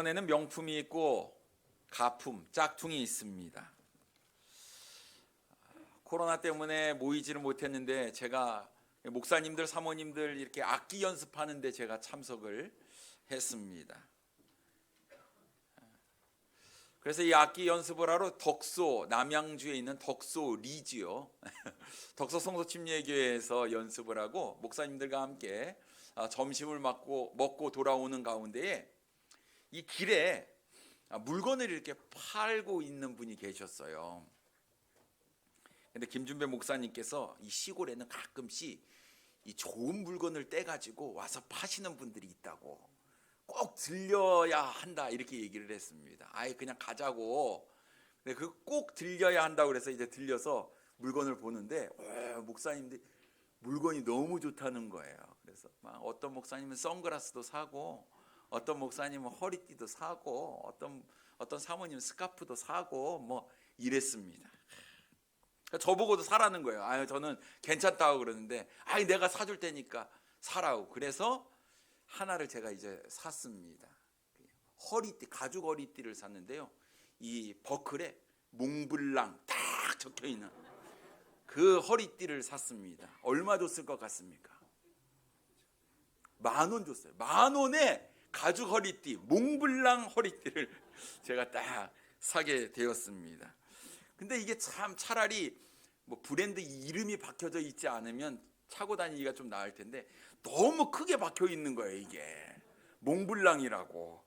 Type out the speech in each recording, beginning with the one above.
물건에는 명품이 있고 가품, 짝퉁이 있습니다. 코로나 때문에 모이지를 못했는데 제가 목사님들, 사모님들 이렇게 악기 연습하는데 제가 참석을 했습니다. 그래서 이 악기 연습을 하러 덕소, 남양주에 있는 덕소 리지요. 덕소 성소침례교회에서 연습을 하고 목사님들과 함께 점심을 먹고 돌아오는 가운데에 이 길에 물건을 이렇게 팔고 있는 분이 계셨어요. 근데 김준배 목사님께서 이 시골에는 가끔씩 이 좋은 물건을 떼가지고 와서 파시는 분들이 있다고, 꼭 들려야 한다 이렇게 얘기를 했습니다. 아예 그냥 가자고. 근데 그 꼭 들려야 한다고 그래서 이제 들려서 물건을 보는데 목사님들 물건이 너무 좋다는 거예요. 그래서 막 어떤 목사님은 선글라스도 사고, 어떤 목사님은 허리띠도 사고, 어떤 사모님은 스카프도 사고 뭐 이랬습니다. 저보고도 사라는 거예요. 저는 괜찮다고 그러는데 내가 사줄 테니까 사라고. 그래서 하나를 제가 이제 샀습니다. 허리띠, 가죽 허리띠를 샀는데요. 이 버클에 몽블랑 딱 적혀 있는 그 허리띠를 샀습니다. 얼마 줬을 것 같습니까? 10,000원 줬어요. 10,000원에 가죽 허리띠, 몽블랑 허리띠를 제가 딱 사게 되었습니다. 근데 이게 참 차라리 뭐 브랜드 이름이 박혀져 있지 않으면 차고 다니기가 좀 나을 텐데 너무 크게 박혀 있는 거예요. 이게 몽블랑이라고.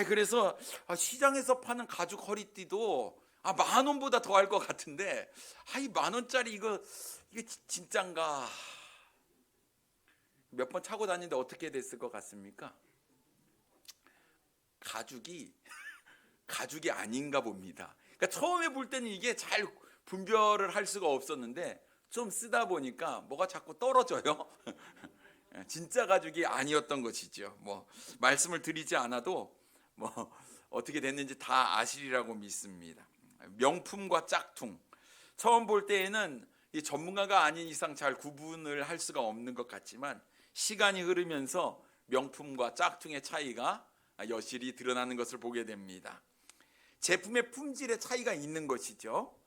그래서 시장에서 파는 가죽 허리띠도 10,000원보다 더 할 것 같은데 이 10,000원짜리 이게 진짠가. 몇 번 차고 다니는데 어떻게 됐을 것 같습니까? 가죽이 아닌가 봅니다. 그러니까 처음에 볼 때는 이게 잘 분별을 할 수가 없었는데 좀 쓰다 보니까 뭐가 자꾸 떨어져요. 진짜 가죽이 아니었던 것이죠. 뭐 말씀을 드리지 않아도 뭐 어떻게 됐는지 다 아시리라고 믿습니다. 명품과 짝퉁, 처음 볼 때에는 이 전문가가 아닌 이상 잘 구분을 할 수가 없는 것 같지만 시간이 흐르면서 명품과 짝퉁의 차이가 여실히 드러나는 것을 보게 됩니다. 제품의 품질의 차이가 있는 것이죠.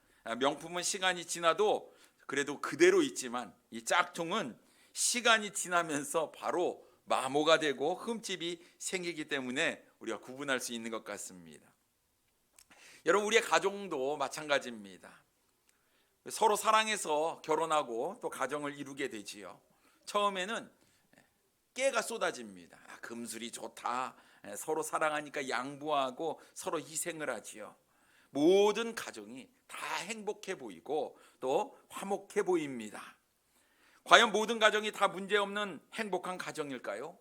명품은 시간이 지나도 그래도 그대로 있지만 이 짝퉁은 시간이 지나면서 바로 마모가 되고 흠집이 생기기 때문에 우리가 구분할 수 있는 것 같습니다. 여러분, 우리의 가정도 마찬가지입니다. 서로 사랑해서 결혼하고 또 가정을 이루게 되지요. 처음에는 깨가 쏟아집니다. 금술이 좋다. 서로 사랑하니까 양보하고 서로 희생을 하지요. 모든 가정이 다 행복해 보이고 또 화목해 보입니다. 과연 모든 가정이 다 문제없는 행복한 가정일까요?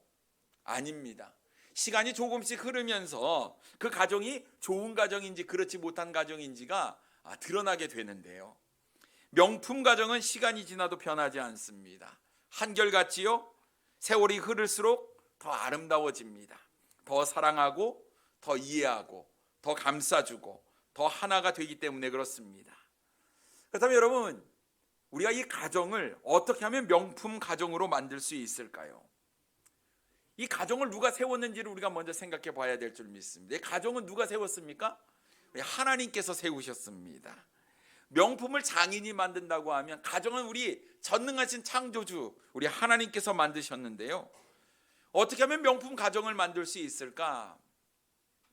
아닙니다. 시간이 조금씩 흐르면서 그 가정이 좋은 가정인지 그렇지 못한 가정인지가 드러나게 되는데요. 명품 가정은 시간이 지나도 변하지 않습니다. 한결같지요? 세월이 흐를수록 더 아름다워집니다. 더 사랑하고 더 이해하고 더 감싸주고 더 하나가 되기 때문에 그렇습니다. 그렇다면 여러분, 우리가 이 가정을 어떻게 하면 명품 가정으로 만들 수 있을까요? 이 가정을 누가 세웠는지를 우리가 먼저 생각해 봐야 될 줄 믿습니다. 이 가정은 누가 세웠습니까? 하나님께서 세우셨습니다. 명품을 장인이 만든다고 하면 가정은 우리 전능하신 창조주 우리 하나님께서 만드셨는데요. 어떻게 하면 명품 가정을 만들 수 있을까?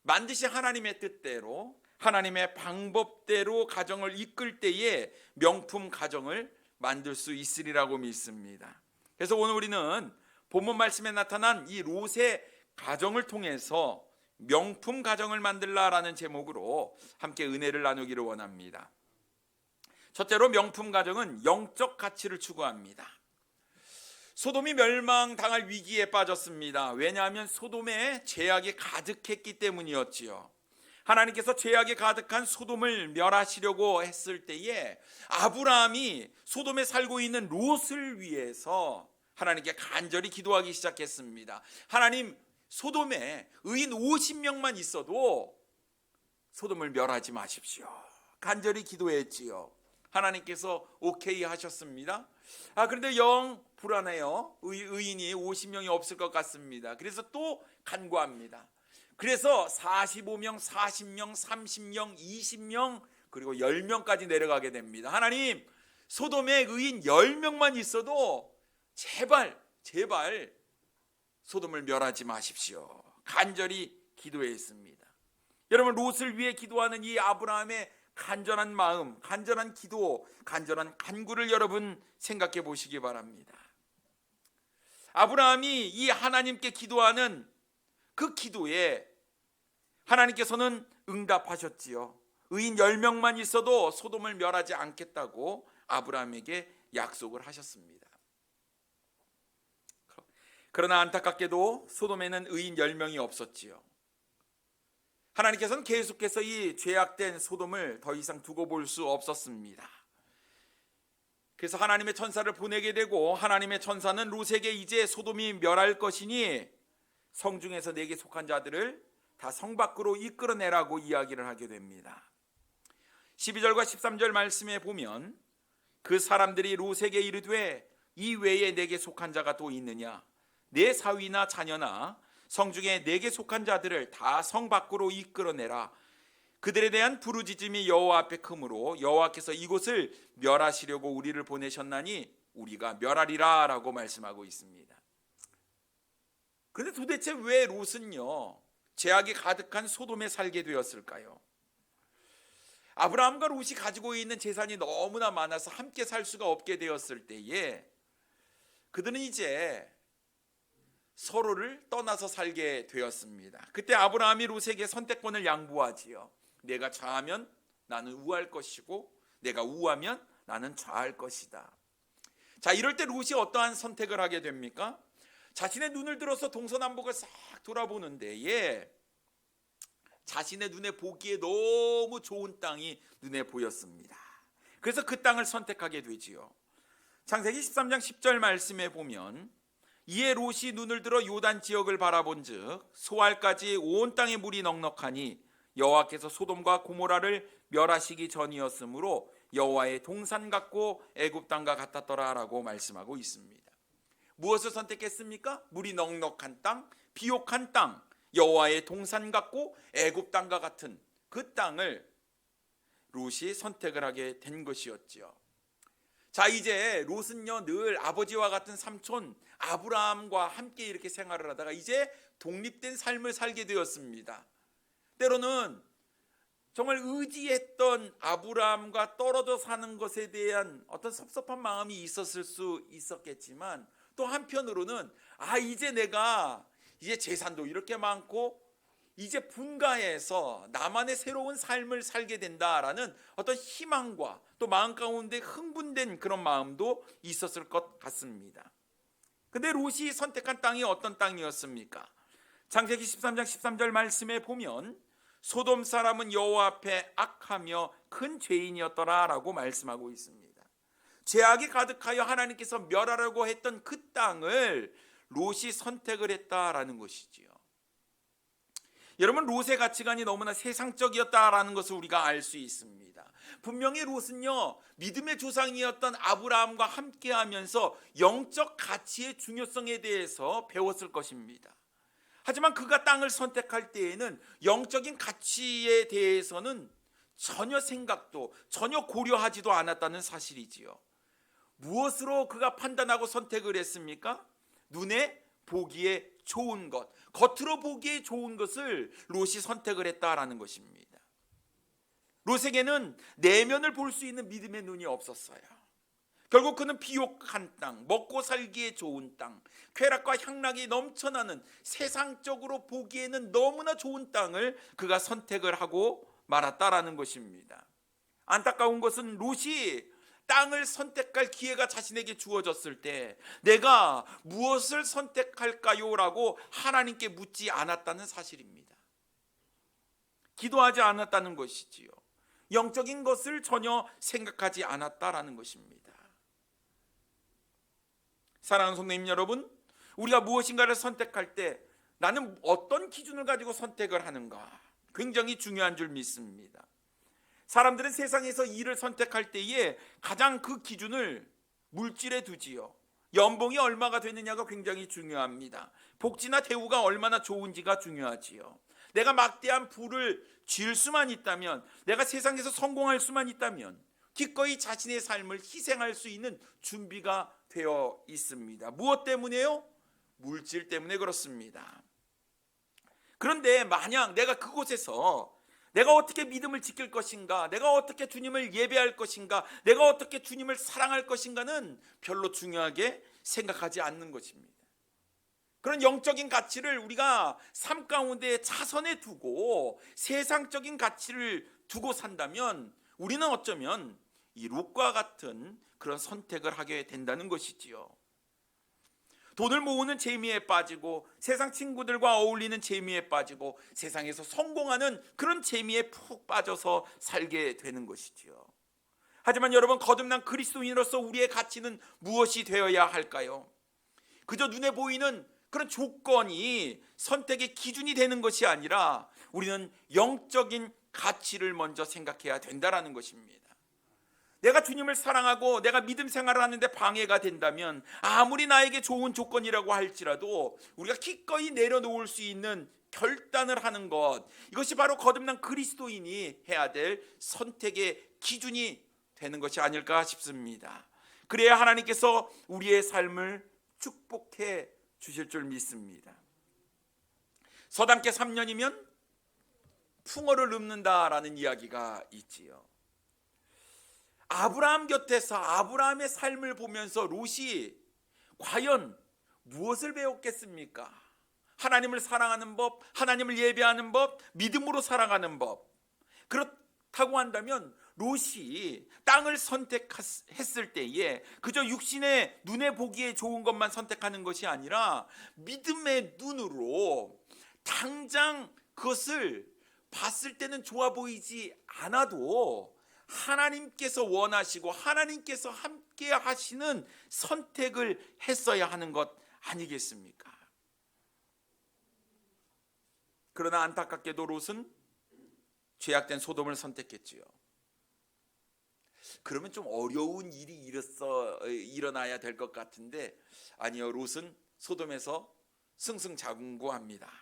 만드신 하나님의 뜻대로, 하나님의 방법대로 가정을 이끌 때에 명품 가정을 만들 수 있으리라고 믿습니다. 그래서 오늘 우리는 본문 말씀에 나타난 이 롯의 가정을 통해서 명품 가정을 만들라라는 제목으로 함께 은혜를 나누기를 원합니다. 첫째로, 명품 가정은 영적 가치를 추구합니다. 소돔이 멸망당할 위기에 빠졌습니다. 왜냐하면 소돔에 죄악이 가득했기 때문이었지요. 하나님께서 죄악이 가득한 소돔을 멸하시려고 했을 때에 아브라함이 소돔에 살고 있는 롯을 위해서 하나님께 간절히 기도하기 시작했습니다. 하나님, 소돔에 의인 50명만 있어도 소돔을 멸하지 마십시오. 간절히 기도했지요. 하나님께서 오케이 하셨습니다. 그런데 영 불안해요. 의인이 50명이 없을 것 같습니다. 그래서 또 간구합니다. 그래서 45명, 40명, 30명, 20명 그리고 10명까지 내려가게 됩니다. 하나님, 소돔에 의인 10명만 있어도 제발 소돔을 멸하지 마십시오. 간절히 기도했습니다. 여러분, 롯을 위해 기도하는 이 아브라함의 간절한 마음, 간절한 기도, 간절한 간구를 여러분 생각해 보시기 바랍니다. 아브라함이 이 하나님께 기도하는 그 기도에 하나님께서는 응답하셨지요. 의인 10명만 있어도 소돔을 멸하지 않겠다고 아브라함에게 약속을 하셨습니다. 그러나 안타깝게도 소돔에는 의인 10명이 없었지요. 하나님께서는 계속해서 이 죄악된 소돔을 더 이상 두고 볼 수 없었습니다. 그래서 하나님의 천사를 보내게 되고, 하나님의 천사는 롯에게 이제 소돔이 멸할 것이니 성중에서 내게 속한 자들을 다 성 밖으로 이끌어내라고 이야기를 하게 됩니다. 12절과 13절 말씀에 보면 그 사람들이 롯에게 이르되 이 외에 내게 속한 자가 또 있느냐? 내 사위나 자녀나 성중에 내게 속한 자들을 다 성 밖으로 이끌어내라. 그들에 대한 부르짖음이 여호와 앞에 크므로 여호와께서 이곳을 멸하시려고 우리를 보내셨나니 우리가 멸하리라 라고 말씀하고 있습니다. 그런데 도대체 왜 롯은요 죄악이 가득한 소돔에 살게 되었을까요? 아브라함과 롯이 가지고 있는 재산이 너무나 많아서 함께 살 수가 없게 되었을 때에 그들은 이제 서로를 떠나서 살게 되었습니다. 그때 아브라함이 롯에게 선택권을 양보하지요. 내가 좌하면 나는 우할 것이고 내가 우하면 나는 좌할 것이다. 자, 이럴 때 롯이 어떠한 선택을 하게 됩니까? 자신의 눈을 들어서 동서남북을 싹 돌아보는 데에 자신의 눈에 보기에 너무 좋은 땅이 눈에 보였습니다. 그래서 그 땅을 선택하게 되지요. 창세기 13장 10절 말씀에 보면 이에 롯이 눈을 들어 요단 지역을 바라본즉 소알까지 온 땅에 물이 넉넉하니 여호와께서 소돔과 고모라를 멸하시기 전이었으므로 여호와의 동산 같고 애굽 땅과 같았더라라고 말씀하고 있습니다. 무엇을 선택했습니까? 물이 넉넉한 땅, 비옥한 땅, 여호와의 동산 같고 애굽 땅과 같은 그 땅을 롯이 선택을 하게 된 것이었지요. 자, 이제 롯은요 늘 아버지와 같은 삼촌 아브라함과 함께 이렇게 생활을 하다가 이제 독립된 삶을 살게 되었습니다. 때로는 정말 의지했던 아브라함과 떨어져 사는 것에 대한 어떤 섭섭한 마음이 있었을 수 있었겠지만 또 한편으로는 이제 내가 이제 재산도 이렇게 많고 이제 분가해서 나만의 새로운 삶을 살게 된다라는 어떤 희망과 또 마음 가운데 흥분된 그런 마음도 있었을 것 같습니다. 근데 롯이 선택한 땅이 어떤 땅이었습니까? 창세기 13장 13절 말씀에 보면 소돔 사람은 여호와 앞에 악하며 큰 죄인이었더라라고 말씀하고 있습니다. 죄악이 가득하여 하나님께서 멸하려고 했던 그 땅을 롯이 선택을 했다라는 것이지요. 여러분, 롯의 가치관이 너무나 세상적이었다라는 것을 우리가 알 수 있습니다. 분명히 롯은요 믿음의 조상이었던 아브라함과 함께하면서 영적 가치의 중요성에 대해서 배웠을 것입니다. 하지만 그가 땅을 선택할 때에는 영적인 가치에 대해서는 전혀 생각도 전혀 고려하지도 않았다는 사실이지요. 무엇으로 그가 판단하고 선택을 했습니까? 눈에 보기에 좋은 것, 겉으로 보기에 좋은 것을 롯이 선택을 했다라는 것입니다. 롯에게는 내면을 볼 수 있는 믿음의 눈이 없었어요. 결국 그는 비옥한 땅, 먹고 살기에 좋은 땅, 쾌락과 향락이 넘쳐나는 세상적으로 보기에는 너무나 좋은 땅을 그가 선택을 하고 말았다라는 것입니다. 안타까운 것은 롯이 땅을 선택할 기회가 자신에게 주어졌을 때 내가 무엇을 선택할까요? 라고 하나님께 묻지 않았다는 사실입니다. 기도하지 않았다는 것이지요. 영적인 것을 전혀 생각하지 않았다라는 것입니다. 사랑하는 성도님 여러분, 우리가 무엇인가를 선택할 때 나는 어떤 기준을 가지고 선택을 하는가 굉장히 중요한 줄 믿습니다. 사람들은 세상에서 일을 선택할 때에 가장 그 기준을 물질에 두지요. 연봉이 얼마가 되느냐가 굉장히 중요합니다. 복지나 대우가 얼마나 좋은지가 중요하지요. 내가 막대한 부를 쥘 수만 있다면, 내가 세상에서 성공할 수만 있다면 기꺼이 자신의 삶을 희생할 수 있는 준비가 되어 있습니다. 무엇 때문에요? 물질 때문에 그렇습니다. 그런데 만약 내가 그곳에서 내가 어떻게 믿음을 지킬 것인가, 내가 어떻게 주님을 예배할 것인가, 내가 어떻게 주님을 사랑할 것인가는 별로 중요하게 생각하지 않는 것입니다. 그런 영적인 가치를 우리가 삶 가운데 차선에 두고 세상적인 가치를 두고 산다면 우리는 어쩌면 이 롯과 같은 그런 선택을 하게 된다는 것이지요. 돈을 모으는 재미에 빠지고 세상 친구들과 어울리는 재미에 빠지고 세상에서 성공하는 그런 재미에 푹 빠져서 살게 되는 것이지요. 하지만 여러분, 거듭난 그리스도인으로서 우리의 가치는 무엇이 되어야 할까요? 그저 눈에 보이는 그런 조건이 선택의 기준이 되는 것이 아니라 우리는 영적인 가치를 먼저 생각해야 된다는 것입니다. 내가 주님을 사랑하고 내가 믿음 생활을 하는데 방해가 된다면 아무리 나에게 좋은 조건이라고 할지라도 우리가 기꺼이 내려놓을 수 있는 결단을 하는 것, 이것이 바로 거듭난 그리스도인이 해야 될 선택의 기준이 되는 것이 아닐까 싶습니다. 그래야 하나님께서 우리의 삶을 축복해 주실 줄 믿습니다. 서당계 3년이면 풍어를 읊는다라는 이야기가 있지요. 아브라함 곁에서 아브라함의 삶을 보면서 롯이 과연 무엇을 배웠겠습니까? 하나님을 사랑하는 법, 하나님을 예배하는 법, 믿음으로 살아가는 법. 그렇다고 한다면 롯이 땅을 선택했을 때에 그저 육신의 눈에 보기에 좋은 것만 선택하는 것이 아니라 믿음의 눈으로 당장 그것을 봤을 때는 좋아 보이지 않아도 하나님께서 원하시고 하나님께서 함께 하시는 선택을 했어야 하는 것 아니겠습니까? 그러나 안타깝게도 롯은 죄악된 소돔을 선택했지요. 그러면 좀 어려운 일이 일어나야 될 것 같은데 아니요, 롯은 소돔에서 승승장구합니다.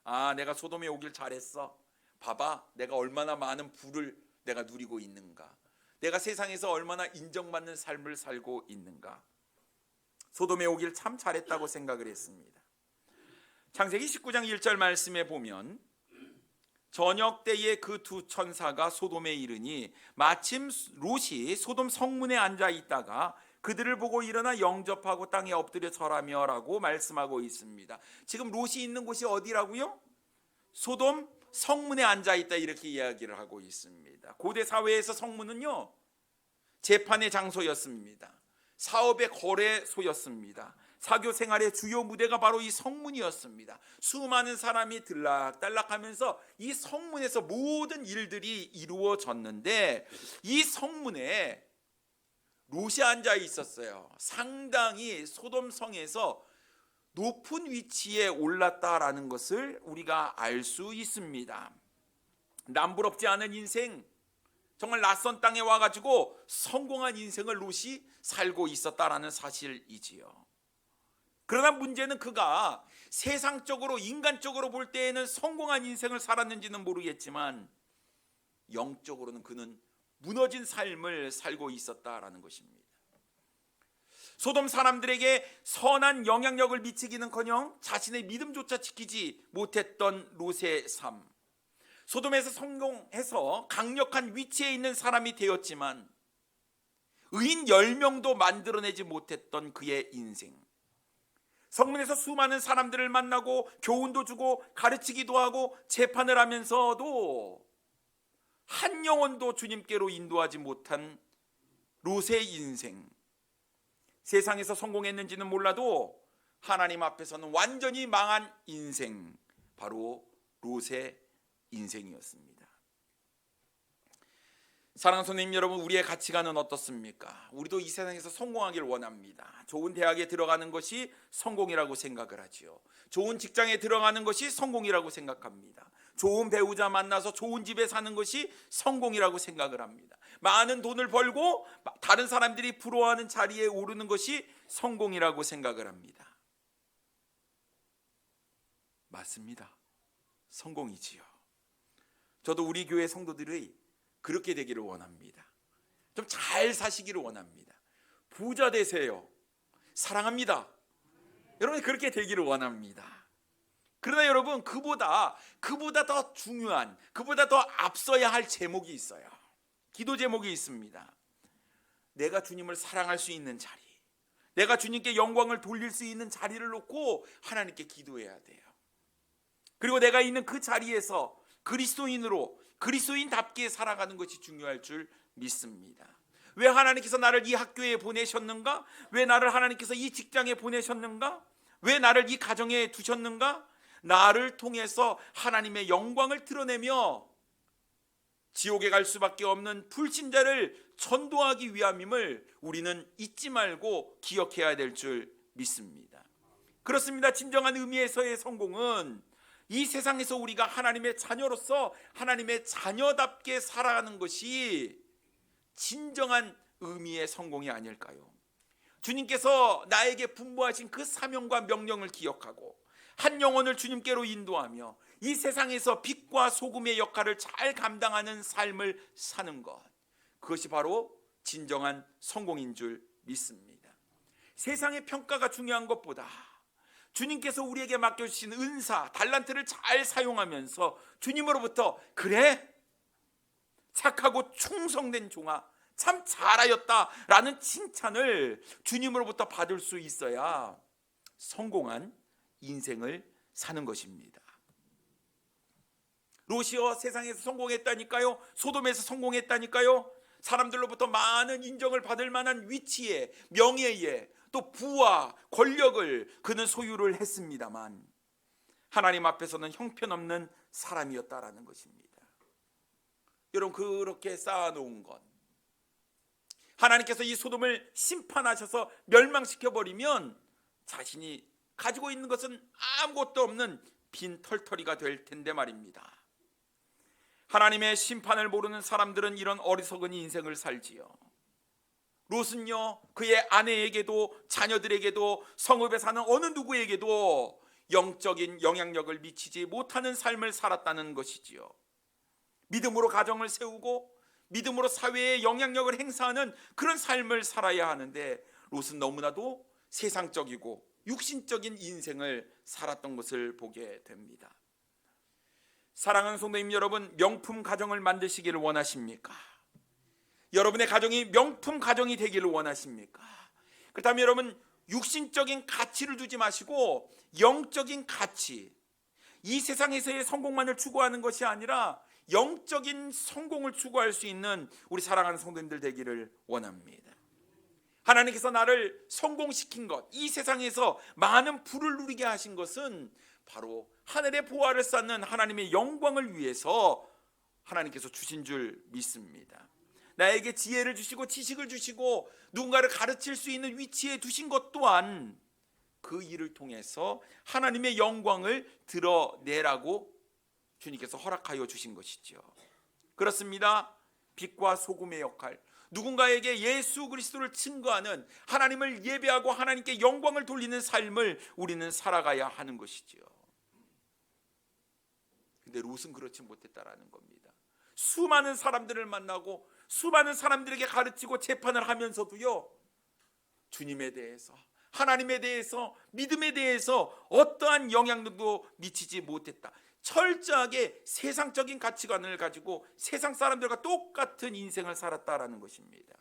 아, 내가 소돔에 오길 잘했어. 봐봐, 내가 얼마나 많은 부를 내가 누리고 있는가, 내가 세상에서 얼마나 인정받는 삶을 살고 있는가. 소돔에 오길 참 잘했다고 생각을 했습니다. 창세기 19장 1절 말씀에 보면 저녁 때에 그 두 천사가 소돔에 이르니 마침 롯이 소돔 성문에 앉아 있다가 그들을 보고 일어나 영접하고 땅에 엎드려 절하며 라고 말씀하고 있습니다. 지금 롯이 있는 곳이 어디라고요? 소돔 성문에 앉아 있다, 이렇게 이야기를 하고 있습니다. 고대 사회에서 성문은요, 재판의 장소였습니다. 사업의 거래소였습니다. 사교 생활의 주요 무대가 바로 이 성문이었습니다. 수많은 사람이 들락달락하면서 이 성문에서 모든 일들이 이루어졌는데 이 성문에 롯이 앉아 있었어요. 상당히 소돔 성에서 높은 위치에 올랐다라는 것을 우리가 알 수 있습니다. 남부럽지 않은 인생, 정말 낯선 땅에 와가지고 성공한 인생을 롯이 살고 있었다라는 사실이지요. 그러나 문제는 그가 세상적으로 인간적으로 볼 때에는 성공한 인생을 살았는지는 모르겠지만 영적으로는 그는 무너진 삶을 살고 있었다라는 것입니다. 소돔 사람들에게 선한 영향력을 미치기는커녕 자신의 믿음조차 지키지 못했던 롯의 삶. 소돔에서 성공해서 강력한 위치에 있는 사람이 되었지만 의인 10명도 만들어내지 못했던 그의 인생. 성문에서 수많은 사람들을 만나고 교훈도 주고 가르치기도 하고 재판을 하면서도 한 영혼도 주님께로 인도하지 못한 롯의 인생. 세상에서 성공했는지는 몰라도 하나님 앞에서는 완전히 망한 인생, 바로 롯의 인생이었습니다. 사랑하는 손님 여러분, 우리의 가치관은 어떻습니까? 우리도 이 세상에서 성공하길 원합니다. 좋은 대학에 들어가는 것이 성공이라고 생각을 하지요. 좋은 직장에 들어가는 것이 성공이라고 생각합니다. 좋은 배우자 만나서 좋은 집에 사는 것이 성공이라고 생각을 합니다. 많은 돈을 벌고 다른 사람들이 부러워하는 자리에 오르는 것이 성공이라고 생각을 합니다. 맞습니다. 성공이지요. 저도 우리 교회 성도들이 그렇게 되기를 원합니다. 좀 잘 사시기를 원합니다. 부자 되세요. 사랑합니다. 여러분 그렇게 되기를 원합니다. 그러나 여러분 그보다 더 중요한, 그보다 더 앞서야 할 제목이 있어요. 기도 제목이 있습니다. 내가 주님을 사랑할 수 있는 자리, 내가 주님께 영광을 돌릴 수 있는 자리를 놓고 하나님께 기도해야 돼요. 그리고 내가 있는 그 자리에서 그리스도인답게 살아가는 것이 중요할 줄 믿습니다. 왜 하나님께서 나를 이 학교에 보내셨는가? 왜 나를 하나님께서 이 직장에 보내셨는가? 왜 나를 이 가정에 두셨는가? 나를 통해서 하나님의 영광을 드러내며 지옥에 갈 수밖에 없는 불신자를 전도하기 위함임을 우리는 잊지 말고 기억해야 될 줄 믿습니다. 그렇습니다. 진정한 의미에서의 성공은 이 세상에서 우리가 하나님의 자녀로서 하나님의 자녀답게 살아가는 것이 진정한 의미의 성공이 아닐까요? 주님께서 나에게 분부하신 그 사명과 명령을 기억하고 한 영혼을 주님께로 인도하며 이 세상에서 빛과 소금의 역할을 잘 감당하는 삶을 사는 것, 그것이 바로 진정한 성공인 줄 믿습니다. 세상의 평가가 중요한 것보다 주님께서 우리에게 맡겨주신 은사, 달란트를 잘 사용하면서 주님으로부터 그래? 착하고 충성된 종아, 참 잘하였다라는 칭찬을 주님으로부터 받을 수 있어야 성공한 인생을 사는 것입니다. 롯이요, 세상에서 성공했다니까요. 소돔에서 성공했다니까요. 사람들로부터 많은 인정을 받을 만한 위치에, 명예에, 또 부와 권력을 그는 소유를 했습니다만 하나님 앞에서는 형편없는 사람이었다라는 것입니다. 여러분 그렇게 쌓아놓은 것, 하나님께서 이 소돔을 심판하셔서 멸망시켜버리면 자신이 가지고 있는 것은 아무것도 없는 빈 털터리가 될 텐데 말입니다. 하나님의 심판을 모르는 사람들은 이런 어리석은 인생을 살지요. 롯은요, 그의 아내에게도 자녀들에게도 성읍에 사는 어느 누구에게도 영적인 영향력을 미치지 못하는 삶을 살았다는 것이지요. 믿음으로 가정을 세우고 믿음으로 사회에 영향력을 행사하는 그런 삶을 살아야 하는데 롯은 너무나도 세상적이고 육신적인 인생을 살았던 것을 보게 됩니다. 사랑하는 성도님 여러분, 명품 가정을 만드시기를 원하십니까? 여러분의 가정이 명품 가정이 되기를 원하십니까? 그렇다면 여러분 육신적인 가치를 두지 마시고 영적인 가치, 이 세상에서의 성공만을 추구하는 것이 아니라 영적인 성공을 추구할 수 있는 우리 사랑하는 성도님들 되기를 원합니다. 하나님께서 나를 성공시킨 것, 이 세상에서 많은 부를 누리게 하신 것은 바로 하늘의 보화를 쌓는 하나님의 영광을 위해서 하나님께서 주신 줄 믿습니다. 나에게 지혜를 주시고 지식을 주시고 누군가를 가르칠 수 있는 위치에 두신 것 또한 그 일을 통해서 하나님의 영광을 드러내라고 주님께서 허락하여 주신 것이죠. 그렇습니다. 빛과 소금의 역할, 누군가에게 예수 그리스도를 증거하는, 하나님을 예배하고 하나님께 영광을 돌리는 삶을 우리는 살아가야 하는 것이죠. 근데 롯은 그렇지 못했다라는 겁니다. 수많은 사람들을 만나고 수많은 사람들에게 가르치고 재판을 하면서도요, 주님에 대해서, 하나님에 대해서, 믿음에 대해서 어떠한 영향력도 미치지 못했다. 철저하게 세상적인 가치관을 가지고 세상 사람들과 똑같은 인생을 살았다라는 것입니다.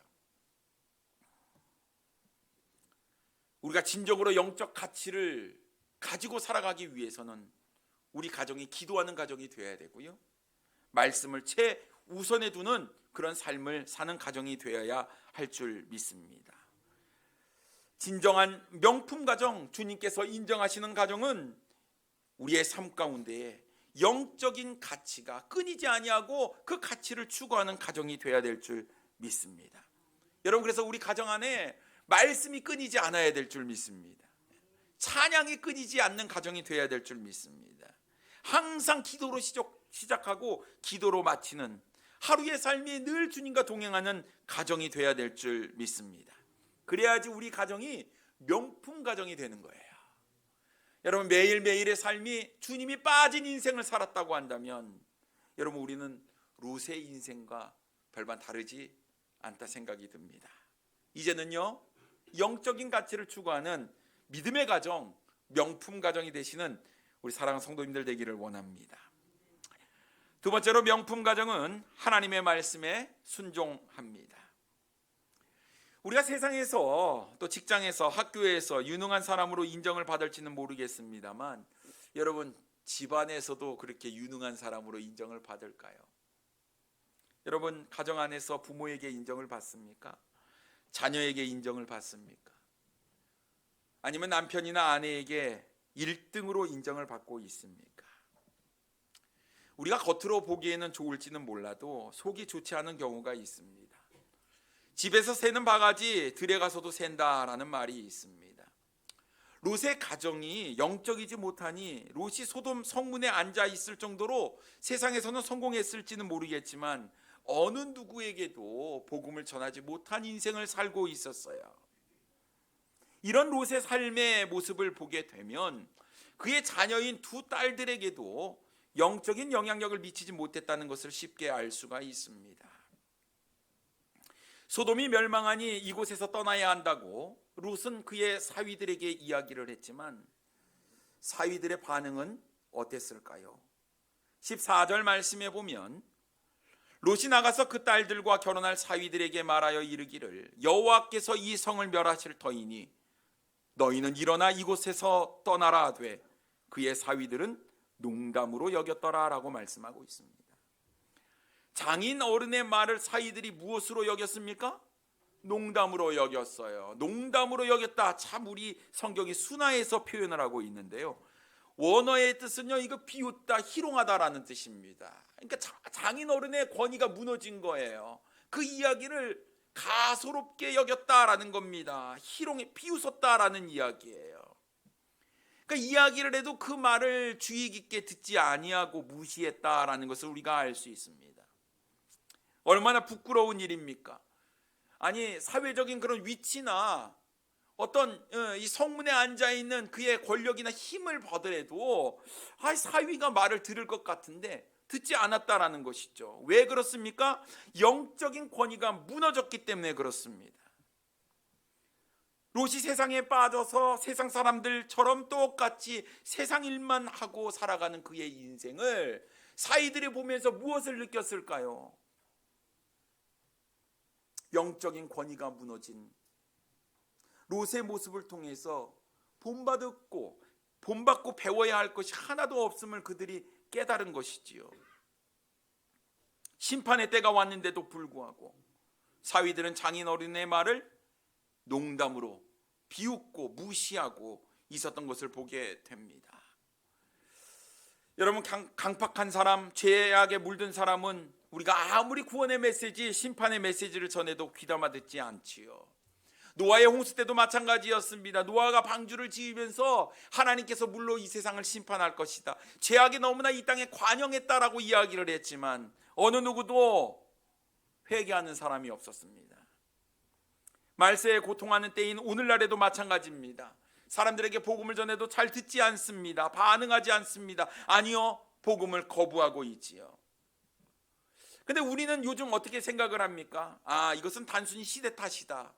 우리가 진정으로 영적 가치를 가지고 살아가기 위해서는 우리 가정이 기도하는 가정이 되어야 되고요, 말씀을 최우선에 두는 그런 삶을 사는 가정이 되어야 할 줄 믿습니다. 진정한 명품 가정, 주님께서 인정하시는 가정은 우리의 삶 가운데에 영적인 가치가 끊이지 아니하고 그 가치를 추구하는 가정이 되어야 될 줄 믿습니다. 여러분, 그래서 우리 가정 안에 말씀이 끊이지 않아야 될 줄 믿습니다. 찬양이 끊이지 않는 가정이 되어야 될 줄 믿습니다. 항상 기도로 시작하고 기도로 마치는 하루의 삶이 늘 주님과 동행하는 가정이 되어야 될 줄 믿습니다. 그래야지 우리 가정이 명품 가정이 되는 거예요. 여러분 매일매일의 삶이 주님이 빠진 인생을 살았다고 한다면 여러분 우리는 롯의 인생과 별반 다르지 않다 생각이 듭니다. 이제는요 영적인 가치를 추구하는 믿음의 가정, 명품 가정이 되시는 우리 사랑하는 성도님들 되기를 원합니다. 두 번째로 명품 가정은 하나님의 말씀에 순종합니다. 우리가 세상에서 또 직장에서 학교에서 유능한 사람으로 인정을 받을지는 모르겠습니다만 여러분 집안에서도 그렇게 유능한 사람으로 인정을 받을까요? 여러분 가정 안에서 부모에게 인정을 받습니까? 자녀에게 인정을 받습니까? 아니면 남편이나 아내에게 1등으로 인정을 받고 있습니까? 우리가 겉으로 보기에는 좋을지는 몰라도 속이 좋지 않은 경우가 있습니다. 집에서 새는 바가지 들에 가서도 샌다라는 말이 있습니다. 롯의 가정이 영적이지 못하니 롯이 소돔 성문에 앉아 있을 정도로 세상에서는 성공했을지는 모르겠지만 어느 누구에게도 복음을 전하지 못한 인생을 살고 있었어요. 이런 롯의 삶의 모습을 보게 되면 그의 자녀인 두 딸들에게도 영적인 영향력을 미치지 못했다는 것을 쉽게 알 수가 있습니다. 소돔이 멸망하니 이곳에서 떠나야 한다고 롯은 그의 사위들에게 이야기를 했지만 사위들의 반응은 어땠을까요? 14절 말씀에 보면 롯이 나가서 그 딸들과 결혼할 사위들에게 말하여 이르기를 여호와께서 이 성을 멸하실 터이니 너희는 일어나 이곳에서 떠나라 하되 그의 사위들은 농담으로 여겼더라 라고 말씀하고 있습니다. 장인 어른의 말을 사위들이 무엇으로 여겼습니까? 농담으로 여겼어요. 농담으로 여겼다. 참 우리 성경이 순화해서 표현을 하고 있는데요. 원어의 뜻은요 이거 비웃다, 희롱하다라는 뜻입니다. 그러니까 장인 어른의 권위가 무너진 거예요. 그 이야기를 가소롭게 여겼다라는 겁니다. 희롱에 비웃었다라는 이야기예요. 그러니까 이야기를 해도 그 말을 주의 깊게 듣지 아니하고 무시했다라는 것을 우리가 알 수 있습니다. 얼마나 부끄러운 일입니까? 아니 사회적인 그런 위치나 어떤 이 성문에 앉아 있는 그의 권력이나 힘을 보더라도 사위가 말을 들을 것 같은데 듣지 않았다라는 것이죠. 왜 그렇습니까? 영적인 권위가 무너졌기 때문에 그렇습니다. 롯이 세상에 빠져서 세상 사람들처럼 똑같이 세상 일만 하고 살아가는 그의 인생을 사위들이 보면서 무엇을 느꼈을까요? 영적인 권위가 무너진 롯의 모습을 통해서 본받고 배워야 할 것이 하나도 없음을 그들이 깨달은 것이지요. 심판의 때가 왔는데도 불구하고 사위들은 장인 어른의 말을 농담으로 비웃고 무시하고 있었던 것을 보게 됩니다. 여러분 강팍한 사람, 죄악에 물든 사람은 우리가 아무리 구원의 메시지, 심판의 메시지를 전해도 귀담아 듣지 않지요. 노아의 홍수 때도 마찬가지였습니다. 노아가 방주를 지으면서 하나님께서 물로 이 세상을 심판할 것이다, 죄악이 너무나 이 땅에 관영했다라고 이야기를 했지만 어느 누구도 회개하는 사람이 없었습니다. 말세에 고통하는 때인 오늘날에도 마찬가지입니다. 사람들에게 복음을 전해도 잘 듣지 않습니다. 반응하지 않습니다. 아니요, 복음을 거부하고 있지요. 근데 우리는 요즘 어떻게 생각을 합니까? 이것은 단순히 시대 탓이다.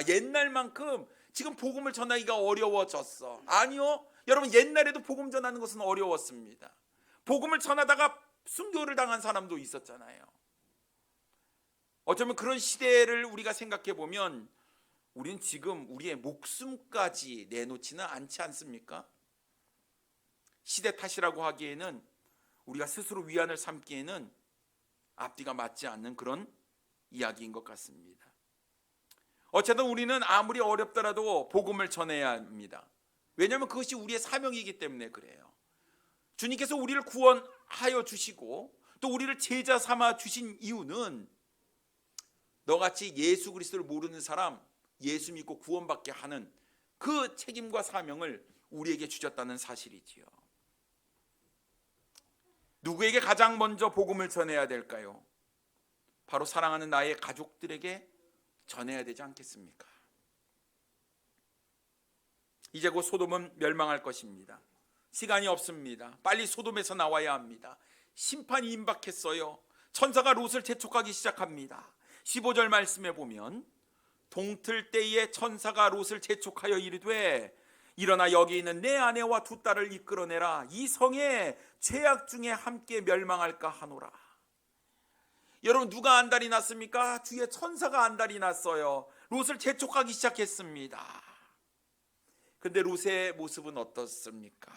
옛날만큼 지금 복음을 전하기가 어려워졌어. 아니요, 여러분 옛날에도 복음 전하는 것은 어려웠습니다. 복음을 전하다가 순교를 당한 사람도 있었잖아요. 어쩌면 그런 시대를 우리가 생각해 보면 우린 지금 우리의 목숨까지 내놓지는 않지 않습니까? 시대 탓이라고 하기에는, 우리가 스스로 위안을 삼기에는 앞뒤가 맞지 않는 그런 이야기인 것 같습니다. 어쨌든 우리는 아무리 어렵더라도 복음을 전해야 합니다. 왜냐하면 그것이 우리의 사명이기 때문에 그래요. 주님께서 우리를 구원하여 주시고 또 우리를 제자 삼아 주신 이유는 너같이 예수 그리스도를 모르는 사람 예수 믿고 구원받게 하는 그 책임과 사명을 우리에게 주셨다는 사실이지요. 누구에게 가장 먼저 복음을 전해야 될까요? 바로 사랑하는 나의 가족들에게 전해야 되지 않겠습니까? 이제 곧 소돔은 멸망할 것입니다. 시간이 없습니다. 빨리 소돔에서 나와야 합니다. 심판이 임박했어요. 천사가 롯을 재촉하기 시작합니다. 15절 말씀에 보면 동틀 때에 천사가 롯을 재촉하여 이르되 일어나 여기 있는 내 아내와 두 딸을 이끌어내라. 이 성에 죄악 중에 함께 멸망할까 하노라. 여러분, 누가 안달이 났습니까? 주의 천사가 안달이 났어요. 롯을 재촉하기 시작했습니다. 근데 롯의 모습은 어떻습니까?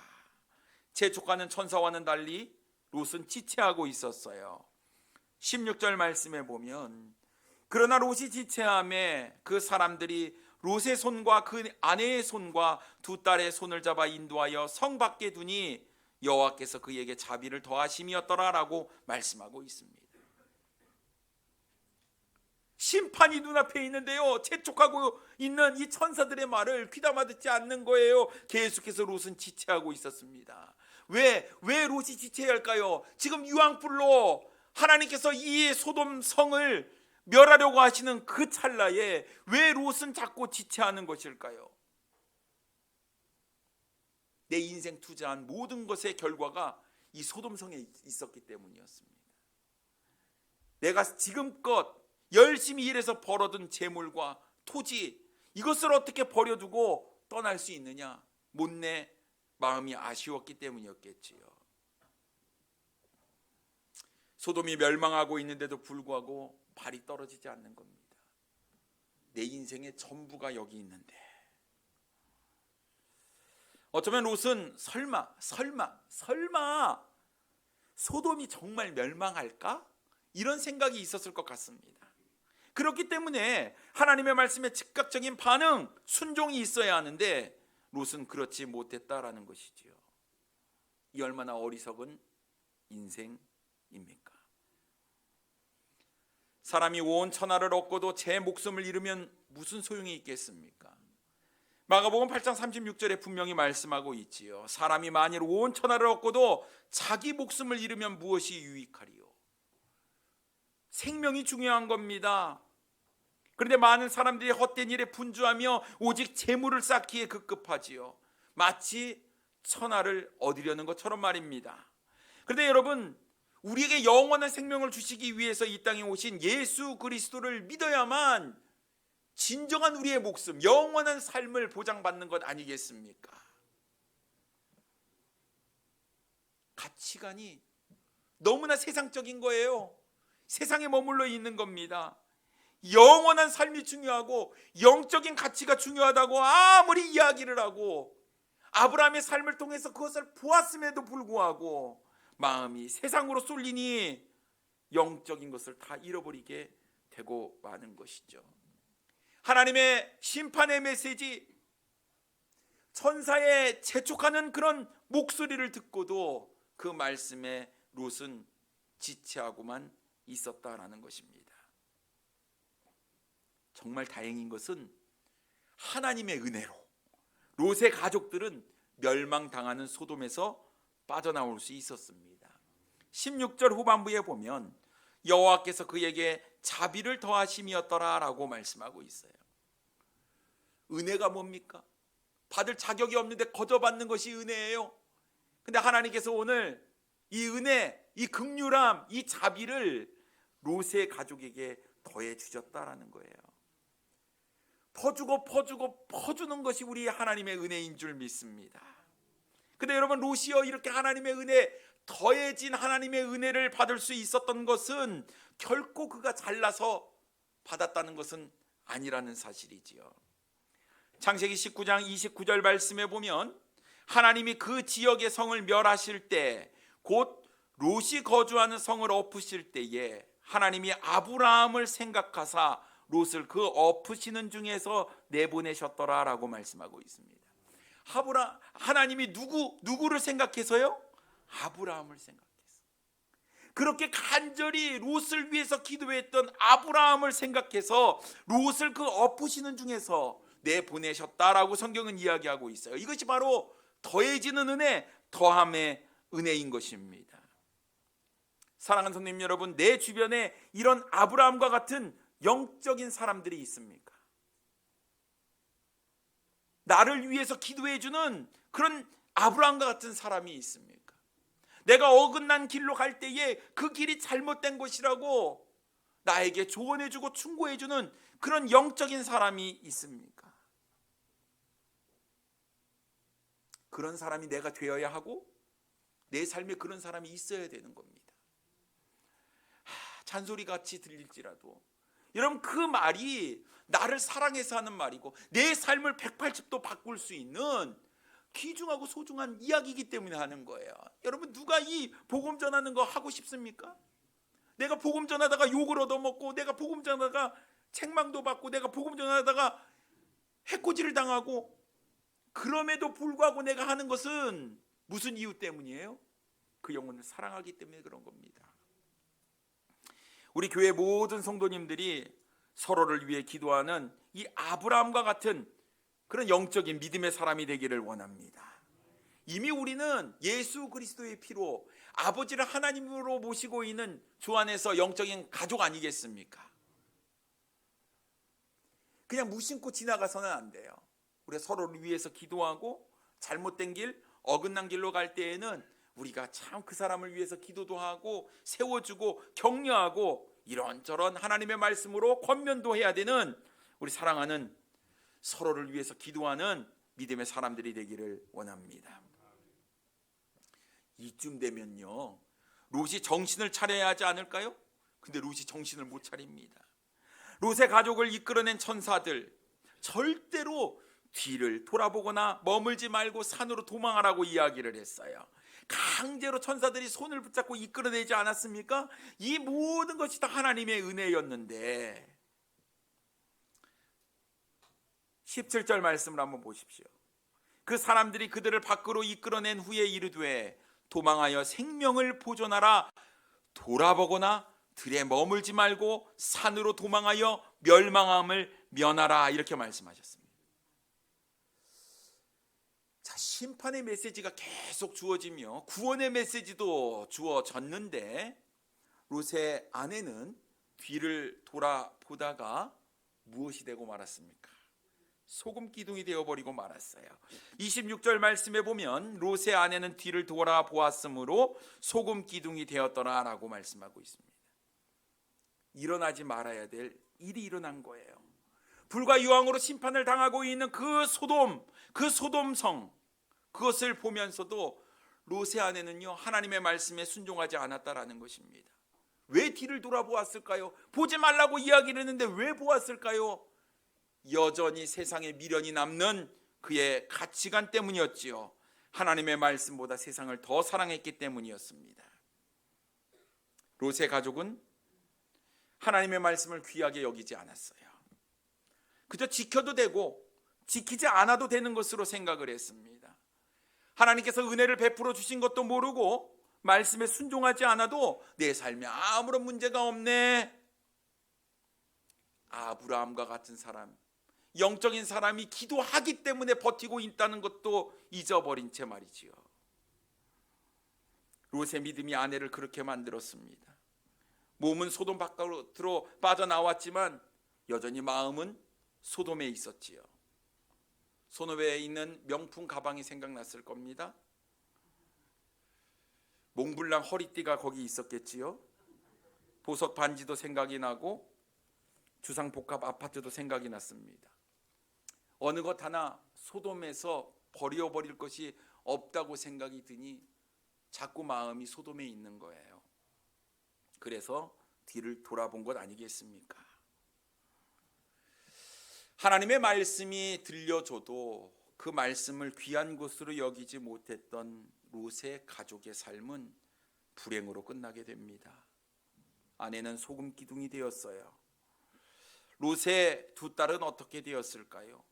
재촉하는 천사와는 달리 롯은 지체하고 있었어요. 16절 말씀에 보면 그러나 롯이 지체함에 그 사람들이 롯의 손과 그 아내의 손과 두 딸의 손을 잡아 인도하여 성 밖에 두니 여호와께서 그에게 자비를 더하심이었더라라고 말씀하고 있습니다. 심판이 눈앞에 있는데요, 재촉하고 있는 이 천사들의 말을 귀담아 듣지 않는 거예요. 계속해서 롯은 지체하고 있었습니다. 왜 롯이 지체해야 할까요? 지금 유황불로 하나님께서 이 소돔 성을 멸하려고 하시는 그 찰나에 왜 롯은 자꾸 지체하는 것일까요? 내 인생 투자한 모든 것의 결과가 이 소돔성에 있었기 때문이었습니다. 내가 지금껏 열심히 일해서 벌어둔 재물과 토지, 이것을 어떻게 버려두고 떠날 수 있느냐? 못내 마음이 아쉬웠기 때문이었겠지요. 소돔이 멸망하고 있는데도 불구하고 발이 떨어지지 않는 겁니다. 내 인생의 전부가 여기 있는데 어쩌면 롯은 설마 소돔이 정말 멸망할까? 이런 생각이 있었을 것 같습니다. 그렇기 때문에 하나님의 말씀에 즉각적인 반응, 순종이 있어야 하는데 롯은 그렇지 못했다라는 것이지요. 이 얼마나 어리석은 인생입니까? 사람이 온 천하를 얻고도 제 목숨을 잃으면 무슨 소용이 있겠습니까? 마가복음 8장 36절에 분명히 말씀하고 있지요. 사람이 만일 온 천하를 얻고도 자기 목숨을 잃으면 무엇이 유익하리요? 생명이 중요한 겁니다. 그런데 많은 사람들이 헛된 일에 분주하며 오직 재물을 쌓기에 급급하지요. 마치 천하를 얻으려는 것처럼 말입니다. 그런데 여러분, 우리에게 영원한 생명을 주시기 위해서 이 땅에 오신 예수 그리스도를 믿어야만 진정한 우리의 목숨, 영원한 삶을 보장받는 것 아니겠습니까? 가치관이 너무나 세상적인 거예요. 세상에 머물러 있는 겁니다. 영원한 삶이 중요하고 영적인 가치가 중요하다고 아무리 이야기를 하고 아브라함의 삶을 통해서 그것을 보았음에도 불구하고 마음이 세상으로 쏠리니 영적인 것을 다 잃어버리게 되고 마는 것이죠. 하나님의 심판의 메시지, 천사의 재촉하는 그런 목소리를 듣고도 그 말씀에 롯은 지체하고만 있었다라는 것입니다. 정말 다행인 것은 하나님의 은혜로 롯의 가족들은 멸망당하는 소돔에서 빠져나올 수 있었습니다. 16절 후반부에 보면 여호와께서 그에게 자비를 더하심이었더라라고 말씀하고 있어요. 은혜가 뭡니까? 받을 자격이 없는데 거저 받는 것이 은혜예요. 근데 하나님께서 오늘 이 은혜, 이 긍휼함, 이 자비를 롯의 가족에게 더해 주셨다라는 거예요. 퍼주는 것이 우리 하나님의 은혜인 줄 믿습니다. 근데 여러분, 롯이요, 이렇게 하나님의 은혜, 더해진 하나님의 은혜를 받을 수 있었던 것은 결코 그가 잘나서 받았다는 것은 아니라는 사실이지요. 창세기 19장 29절 말씀에 보면 하나님이 그 지역의 성을 멸하실 때, 곧 롯이 거주하는 성을 엎으실 때에 하나님이 아브라함을 생각하사 롯을 그 엎으시는 중에서 내보내셨더라라고 말씀하고 있습니다. 하나님이 누구를 생각해서요? 아브라함을 생각해서. 그렇게 간절히 롯을 위해서 기도했던 아브라함을 생각해서 롯을 그 엎으시는 중에서 내보내셨다라고 성경은 이야기하고 있어요. 이것이 바로 더해지는 은혜, 더함의 은혜인 것입니다. 사랑하는 성도님 여러분, 내 주변에 이런 아브라함과 같은 영적인 사람들이 있습니까? 나를 위해서 기도해 주는 그런 아브라함과 같은 사람이 있습니까? 내가 어긋난 길로 갈 때에 그 길이 잘못된 것이라고 나에게 조언해 주고 충고해 주는 그런 영적인 사람이 있습니까? 그런 사람이 내가 되어야 하고 내 삶에 그런 사람이 있어야 되는 겁니다. 잔소리같이 들릴지라도 여러분, 그 말이 나를 사랑해서 하는 말이고 내 삶을 180도 바꿀 수 있는 귀중하고 소중한 이야기이기 때문에 하는 거예요. 여러분, 누가 이 복음 전하는 거 하고 싶습니까? 내가 복음 전하다가 욕을 얻어먹고, 내가 복음 전하다가 책망도 받고, 내가 복음 전하다가 해코지를 당하고, 그럼에도 불구하고 내가 하는 것은 무슨 이유 때문이에요? 그 영혼을 사랑하기 때문에 그런 겁니다. 우리 교회 모든 성도님들이 서로를 위해 기도하는 이 아브라함과 같은 그런 영적인 믿음의 사람이 되기를 원합니다. 이미 우리는 예수 그리스도의 피로 아버지를 하나님으로 모시고 있는 주 안에서 영적인 가족 아니겠습니까? 그냥 무심코 지나가서는 안 돼요. 우리가 서로를 위해서 기도하고 잘못된 길, 어긋난 길로 갈 때에는 우리가 참 그 사람을 위해서 기도도 하고 세워주고 격려하고 이런저런 하나님의 말씀으로 권면도 해야 되는 우리 사랑하는 서로를 위해서 기도하는 믿음의 사람들이 되기를 원합니다. 이쯤 되면요, 롯이 정신을 차려야 하지 않을까요? 근데 롯이 정신을 못 차립니다. 롯의 가족을 이끌어낸 천사들, 절대로 뒤를 돌아보거나 머물지 말고 산으로 도망하라고 이야기를 했어요. 강제로 천사들이 손을 붙잡고 이끌어내지 않았습니까? 이 모든 것이 다 하나님의 은혜였는데 17절 말씀을 한번 보십시오. 그 사람들이 그들을 밖으로 이끌어낸 후에 이르되 도망하여 생명을 보존하라. 돌아보거나 들에 머물지 말고 산으로 도망하여 멸망함을 면하라. 이렇게 말씀하셨습니다. 자, 심판의 메시지가 계속 주어지며 구원의 메시지도 주어졌는데 롯의 아내는 뒤를 돌아보다가 무엇이 되고 말았습니까? 소금 기둥이 되어버리고 말았어요. 26절 말씀에 보면 롯의 아내는 뒤를 돌아보았으므로 소금 기둥이 되었더라 라고 말씀하고 있습니다. 일어나지 말아야 될 일이 일어난 거예요. 불과 유황으로 심판을 당하고 있는 그 소돔성, 그것을 보면서도 롯의 아내는요, 하나님의 말씀에 순종하지 않았다라는 것입니다. 왜 뒤를 돌아보았을까요? 보지 말라고 이야기를 했는데 왜 보았을까요? 여전히 세상에 미련이 남는 그의 가치관 때문이었지요. 하나님의 말씀보다 세상을 더 사랑했기 때문이었습니다. 롯의 가족은 하나님의 말씀을 귀하게 여기지 않았어요. 그저 지켜도 되고 지키지 않아도 되는 것으로 생각을 했습니다. 하나님께서 은혜를 베풀어 주신 것도 모르고 말씀에 순종하지 않아도 내 삶에 아무런 문제가 없네. 아브라함과 같은 사람, 영적인 사람이 기도하기 때문에 버티고 있다는 것도 잊어버린 채 말이지요. 롯의 믿음이 아내를 그렇게 만들었습니다. 몸은 소돔 밖으로 빠져나왔지만 여전히 마음은 소돔에 있었지요. 소돔에 있는 명품 가방이 생각났을 겁니다. 몽블랑 허리띠가 거기 있었겠지요. 보석 반지도 생각이 나고 주상복합 아파트도 생각이 났습니다. 어느 것 하나 소돔에서 버려버릴 것이 없다고 생각이 드니 자꾸 마음이 소돔에 있는 거예요. 그래서 뒤를 돌아본 것 아니겠습니까? 하나님의 말씀이 들려줘도 그 말씀을 귀한 것으로 여기지 못했던 롯의 가족의 삶은 불행으로 끝나게 됩니다. 아내는 소금 기둥이 되었어요. 롯의 두 딸은 어떻게 되었을까요?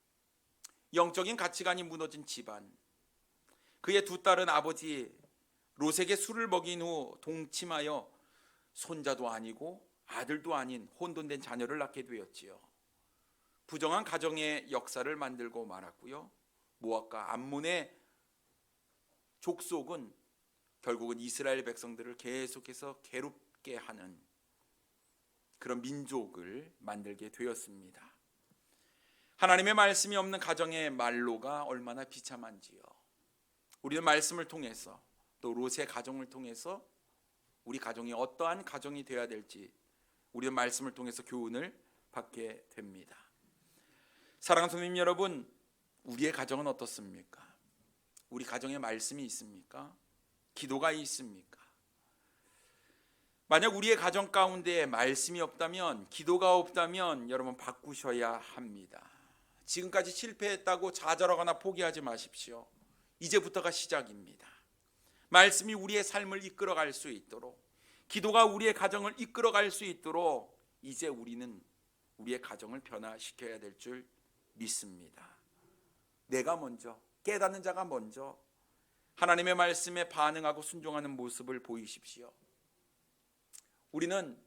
영적인 가치관이 무너진 집안. 그의 두 딸은 아버지 롯에게 술을 먹인 후 동침하여 손자도 아니고 아들도 아닌 혼돈된 자녀를 낳게 되었지요. 부정한 가정의 역사를 만들고 말았고요. 모압과 암몬의 족속은 결국은 이스라엘 백성들을 계속해서 괴롭게 하는 그런 민족을 만들게 되었습니다. 하나님의 말씀이 없는 가정의 말로가 얼마나 비참한지요. 우리는 말씀을 통해서 또 롯의 가정을 통해서 우리 가정이 어떠한 가정이 되어야 될지 우리는 말씀을 통해서 교훈을 받게 됩니다. 사랑하는 성도님 여러분, 우리의 가정은 어떻습니까? 우리 가정에 말씀이 있습니까? 기도가 있습니까? 만약 우리의 가정 가운데 말씀이 없다면, 기도가 없다면 여러분 바꾸셔야 합니다. 지금까지 실패했다고 좌절하거나 포기하지 마십시오. 이제부터가 시작입니다. 말씀이 우리의 삶을 이끌어갈 수 있도록, 기도가 우리의 가정을 이끌어갈 수 있도록 이제 우리는 우리의 가정을 변화시켜야 될 줄 믿습니다. 내가 먼저, 깨닫는 자가 먼저 하나님의 말씀에 반응하고 순종하는 모습을 보이십시오. 우리는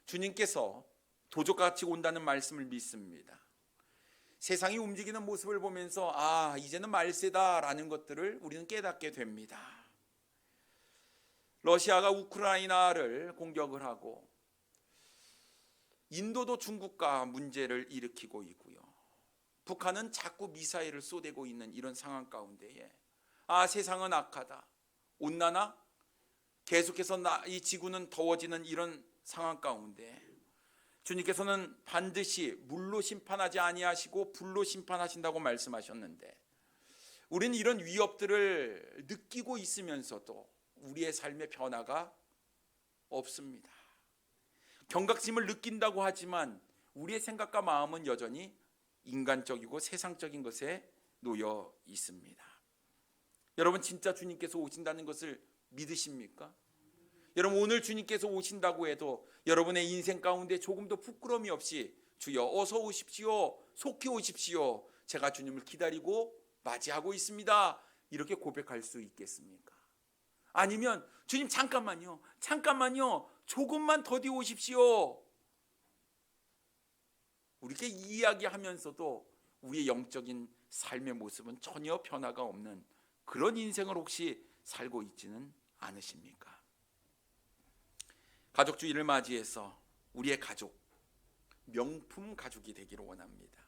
주님께서 도적같이 온다는 말씀을 믿습니다. 세상이 움직이는 모습을 보면서 이제는 말세다라는 것들을 우리는 깨닫게 됩니다. 러시아가 우크라이나를 공격을 하고 인도도 중국과 문제를 일으키고 있고요. 북한은 자꾸 미사일을 쏘대고 있는 이런 상황 가운데에 세상은 악하다, 온난화, 계속해서 이 지구는 더워지는 이런 상황 가운데 주님께서는 반드시 물로 심판하지 아니하시고 불로 심판하신다고 말씀하셨는데, 우리는 이런 위협들을 느끼고 있으면서도 우리의 삶의 변화가 없습니다. 경각심을 느낀다고 하지만 우리의 생각과 마음은 여전히 인간적이고 세상적인 것에 놓여 있습니다. 여러분, 진짜 주님께서 오신다는 것을 믿으십니까? 여러분, 오늘 주님께서 오신다고 해도 여러분의 인생 가운데 조금도 부끄러움이 없이 주여 어서 오십시오, 속히 오십시오, 제가 주님을 기다리고 맞이하고 있습니다, 이렇게 고백할 수 있겠습니까? 아니면 주님 잠깐만요, 조금만 더디 오십시오, 우리에게 이야기하면서도 우리의 영적인 삶의 모습은 전혀 변화가 없는 그런 인생을 혹시 살고 있지는 않으십니까? 가족주의를 맞이해서 우리의 가족, 명품 가족이 되기를 원합니다.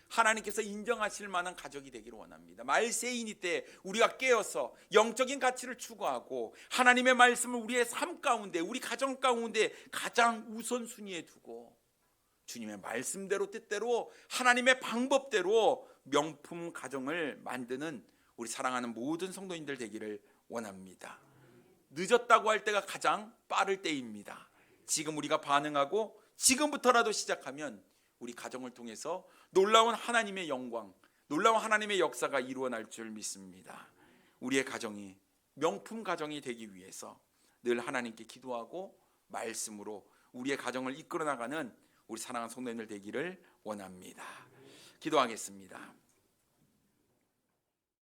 하나님께서 인정하실 만한 가족이 되기를 원합니다. 말세인이 때 우리가 깨어서 영적인 가치를 추구하고 하나님의 말씀을 우리의 삶 가운데, 우리 가정 가운데 가장 우선순위에 두고 주님의 말씀대로, 뜻대로, 하나님의 방법대로 명품 가정을 만드는 우리 사랑하는 모든 성도인들 되기를 원합니다. 늦었다고 할 때가 가장 빠를 때입니다. 지금 우리가 반응하고 지금부터라도 시작하면 우리 가정을 통해서 놀라운 하나님의 영광, 놀라운 하나님의 역사가 이루어날 줄 믿습니다. 우리의 가정이 명품 가정이 되기 위해서 늘 하나님께 기도하고 말씀으로 우리의 가정을 이끌어 나가는 우리 사랑하는 성도님들 되기를 원합니다. 기도하겠습니다.